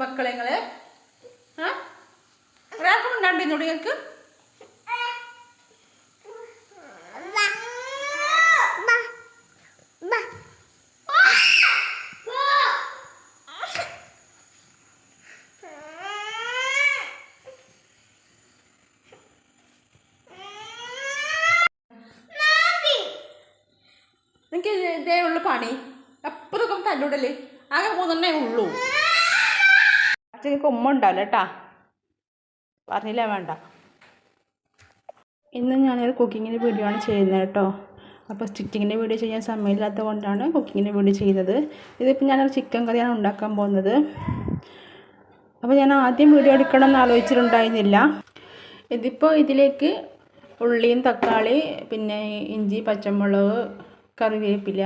മക്കളെ നിങ്ങള് ഒരാൾക്കും ഉണ്ടാണ്ടിരുന്നോടി നിങ്ങൾക്ക് എനിക്ക് ഇതേ ഉള്ളു പണി എപ്പോഴും തല്ലൂടല് ആകെ മൂന്നെണ്ണേ ഉള്ളൂ. അച്ഛനക്ക് ഉമ്മ ഉണ്ടാവില്ല കേട്ടാ, പറഞ്ഞില്ല വേണ്ട. ഇന്ന് ഞാനൊരു കുക്കിങ്ങിൻ്റെ വീഡിയോ ആണ് ചെയ്യുന്നത് കേട്ടോ. അപ്പോൾ സ്റ്റിച്ചിങ്ങിൻ്റെ വീഡിയോ ചെയ്യാൻ സമയമില്ലാത്തത് കൊണ്ടാണ് കുക്കിങ്ങിൻ്റെ വീഡിയോ ചെയ്യുന്നത്. ഇതിപ്പോൾ ഞാനൊരു ചിക്കൻ കറിയാണ് ഉണ്ടാക്കാൻ പോകുന്നത്. അപ്പോൾ ഞാൻ ആദ്യം വീഡിയോ എടുക്കണം എന്ന് ആലോചിച്ചിട്ടുണ്ടായിരുന്നില്ല. ഇതിപ്പോൾ ഇതിലേക്ക് ഉള്ളിയും തക്കാളി പിന്നെ ഇഞ്ചി പച്ചമുളക് കറിവേപ്പില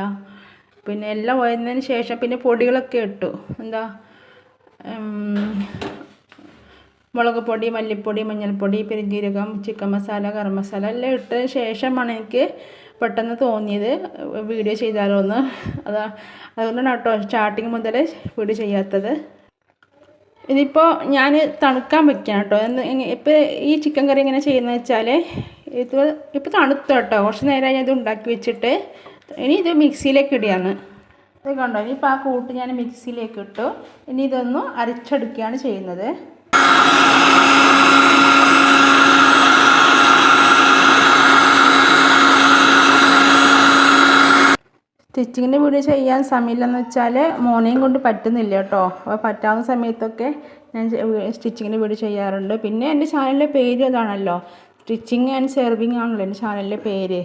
പിന്നെ എല്ലാം വഴന്നതിന് ശേഷം പിന്നെ പൊടികളൊക്കെ ഇട്ടു. എന്താ മുളക് പൊടി മല്ലിപ്പൊടി മഞ്ഞൾപ്പൊടി പെരുംജീരകം ചിക്കൻ മസാല ഗരം മസാല എല്ലാം ഇട്ടതിന് ശേഷമാണ് എനിക്ക് പെട്ടെന്ന് തോന്നിയത് വീഡിയോ ചെയ്താലോ എന്ന്. അതുകൊണ്ടാണ് കേട്ടോ സ്റ്റാർട്ടിങ് മുതൽ വീഡിയോ ചെയ്യാത്തത്. ഇതിപ്പോൾ ഞാൻ തണുക്കാൻ വയ്ക്കാം കേട്ടോ. ഇപ്പോൾ ഈ ചിക്കൻ കറി എങ്ങനെ ചെയ്യുന്നത് വെച്ചാൽ ഇപ്പോൾ തണുത്തു കേട്ടോ. കുറച്ച് നേരമായി ഇത് ഉണ്ടാക്കി വെച്ചിട്ട് ഇനി ഇത് മിക്സിയിലേക്ക് ഇടുകയാണ്. ഇത് കണ്ടോ, ഇനിയിപ്പോൾ ആ കൂട്ട് ഞാൻ മിക്സിയിലേക്ക് ഇട്ടു. ഇനി ഇതൊന്ന് അരച്ചെടുക്കുകയാണ് ചെയ്യുന്നത്. സ്റ്റിച്ചിങ്ങിൻ്റെ വീഡിയോ ചെയ്യാൻ സമയമില്ലെന്ന് വെച്ചാൽ മോനെയും കൊണ്ട് പറ്റുന്നില്ല കേട്ടോ. അപ്പോൾ പറ്റാവുന്ന സമയത്തൊക്കെ ഞാൻ സ്റ്റിച്ചിങ്ങിൻ്റെ വീഡിയോ ചെയ്യാറുണ്ട്. പിന്നെ എൻ്റെ ചാനലിൻ്റെ പേര് അതാണല്ലോ, സ്റ്റിച്ചിങ് ആൻഡ് സെർവിങ് ആണല്ലോ എൻ്റെ ചാനലിൻ്റെ പേര്.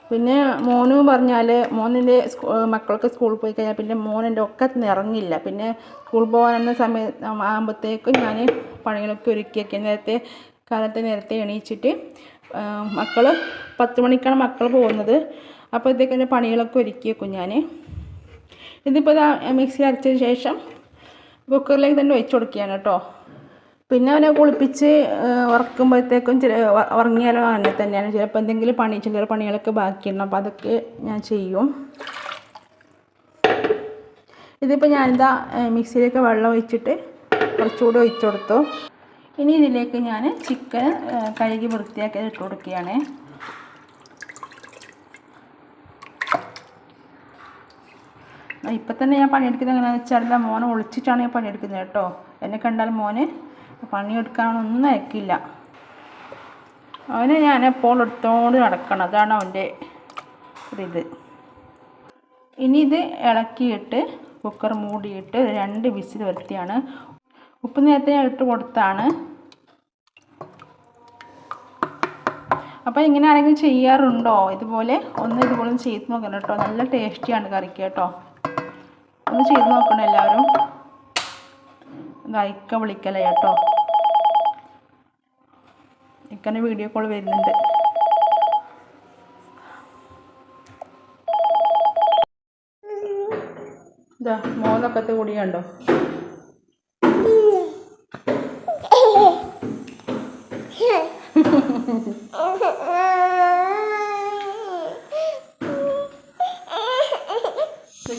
പിന്നെ മോന് പറഞ്ഞാൽ മോനിൻ്റെ മക്കളൊക്കെ സ്കൂളിൽ പോയി കഴിഞ്ഞാൽ പിന്നെ മോനെൻ്റെ ഒക്കെ ഇറങ്ങില്ല. പിന്നെ സ്കൂളിൽ പോകാനെന്ന സമയം ആകുമ്പോഴത്തേക്കും ഞാൻ പണികളൊക്കെ ഒരുക്കിയൊക്കെ നേരത്തെ എണീച്ചിട്ട് മക്കൾ 10 മണിക്കാണ് മക്കൾ പോകുന്നത്. അപ്പോഴത്തേക്കും എൻ്റെ പണികളൊക്കെ ഒരുക്കി വെക്കും ഞാൻ. ഇതിപ്പോൾ മിക്സി അരച്ചതിന് ശേഷം കുക്കറിലേക്ക് തന്നെ ഒഴിച്ചു കൊടുക്കുകയാണ് കേട്ടോ. പിന്നെ അവനെ കുളിപ്പിച്ച് ഉറക്കുമ്പോഴത്തേക്കും ഉറങ്ങിയാലോ അങ്ങനെ തന്നെയാണ്. ചിലപ്പോൾ എന്തെങ്കിലും ചില പണികളൊക്കെ ബാക്കിയുണ്ട്, അപ്പോൾ അതൊക്കെ ഞാൻ ചെയ്യും. ഇതിപ്പോൾ ഞാനിതാ മിക്സിയിലേക്ക് വെള്ളം ഒഴിച്ചിട്ട് കുറച്ചുകൂടി ഒഴിച്ചു കൊടുത്തു. ഇനി ഇതിലേക്ക് ഞാൻ ചിക്കൻ കഴുകി വൃത്തിയാക്കി ഇട്ട് കൊടുക്കുകയാണ്. ഇപ്പം തന്നെ ഞാൻ പണിയെടുക്കുന്നത് എങ്ങനെയാണെന്ന് വെച്ചാൽ മോനെ ഒളിച്ചിട്ടാണ് ഞാൻ പണിയെടുക്കുന്നത് കേട്ടോ. എന്നെ കണ്ടാൽ മോന് പണിയെടുക്കാനൊന്നും അയക്കില്ല. അവനെ ഞാൻ എപ്പോൾ എടുത്തോണ്ട് നടക്കണം, അതാണ് അവൻ്റെ ഒരിത്. ഇനി ഇത് ഇളക്കിയിട്ട് കുക്കർ മൂടിയിട്ട് 2 വിസിൽ വരുത്തിയാണ്. ഉപ്പ് നേരത്തെ ഞാൻ ഇട്ട് കൊടുത്താണ്. അപ്പോൾ ഇങ്ങനെ ആരെങ്കിലും ചെയ്യാറുണ്ടോ ഇതുപോലെ? ഇതുപോലെ ചെയ്ത് നോക്കണം കേട്ടോ. നല്ല ടേസ്റ്റിയാണ് കറിക്ക് കേട്ടോ. ഒന്ന് ചെയ്ത് നോക്കണം എല്ലാവരും. ഇക്ക വിളിക്കല കേട്ടോ, ഇക്കൻ്റെ വീഡിയോ കോൾ വരുന്നുണ്ട്. ഇതാ മോനൊക്കത്തെ കൂടി കണ്ടോ.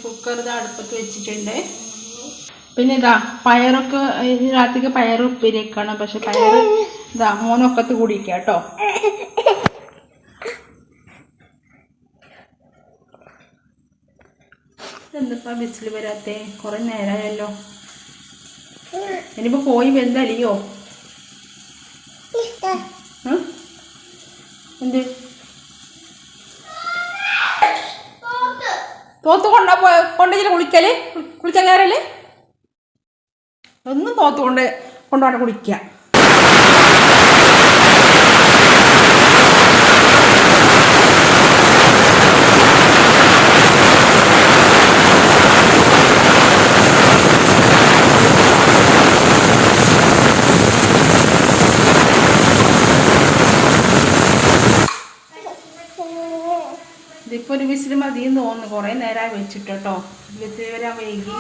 കുക്കർ ഇത് അടുപ്പത്ത് വെച്ചിട്ടുണ്ട്. പിന്നെ ഇതാ പയറൊക്കെ രാത്രിക്ക് പയർ ഉപ്പേരിയൊക്കെയാണ്. പക്ഷെ പയർ ഇതാ മോനൊക്കത്ത് കൂടിയിരിക്കുക കേട്ടോ. എന്തിപ്പാ വിസിൽ വരാത്തെ? കുറെ നേരമായല്ലോ. ഇനിയിപ്പോൾ പോയി വെന്തലിയോ? എന്ത് തോത്ത് കൊണ്ടുപോയി കുളിക്കാൻ കയറല്ലേ? ഒന്നും തോത്ത് കൊണ്ടുപോകാൻ കുളിക്കുക. ഇതിപ്പോൾ ഒരു വിസിൽ മതിയെന്ന് തോന്നുന്നു. കുറേ നേരമായി വെച്ചിട്ട് കേട്ടോ. വിസിൽ വരാൻ വൈകി.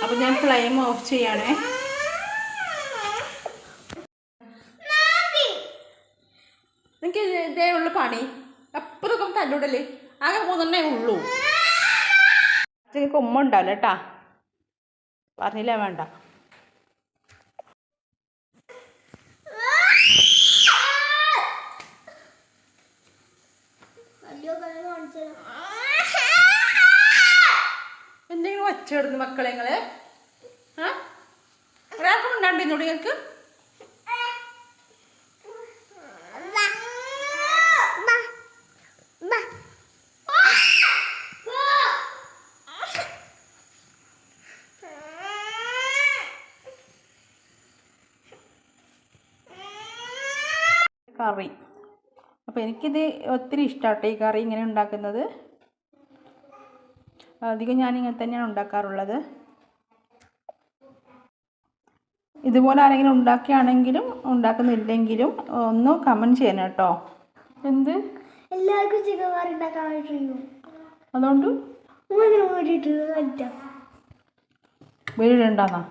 അപ്പോൾ ഞാൻ ഫ്ലെയിം ഓഫ് ചെയ്യണേ. എനിക്ക് ഇതേ ഉള്ളു പണി. എപ്പോഴും തല്ലൂടല്ലേ. ആകെ മൂന്നെണ്ണേ ഉള്ളൂ. നിങ്ങൾക്ക് ഉമ്മ ഉണ്ടാവില്ല കേട്ടാ, പറഞ്ഞില്ല വേണ്ട. എന്തെങ്കിലും വച്ചിടുന്നു മക്കളെ നിങ്ങള്? ഒരാൾക്കും ഉണ്ടാണ്ടിന്നോട് നിങ്ങൾക്ക്? കറി അപ്പോൾ എനിക്കിത് ഒത്തിരി ഇഷ്ടമാട്ടോ ഈ കറി ഇങ്ങനെ ഉണ്ടാക്കുന്നത്. അധികം ഞാനിങ്ങനെ തന്നെയാണ് ഉണ്ടാക്കാറുള്ളത്. ഇതുപോലെ ആരെങ്കിലും ഉണ്ടാക്കുകയാണെങ്കിലും ഉണ്ടാക്കുന്നില്ലെങ്കിലും ഒന്ന് കമൻറ്റ് ചെയ്യണം കേട്ടോ. എന്ത് എല്ലാവർക്കും ചിക്കൻ കറി ഉണ്ടാക്കാൻ കഴിയും. അതുകൊണ്ട് വീടിടണ്ടാന്നാ?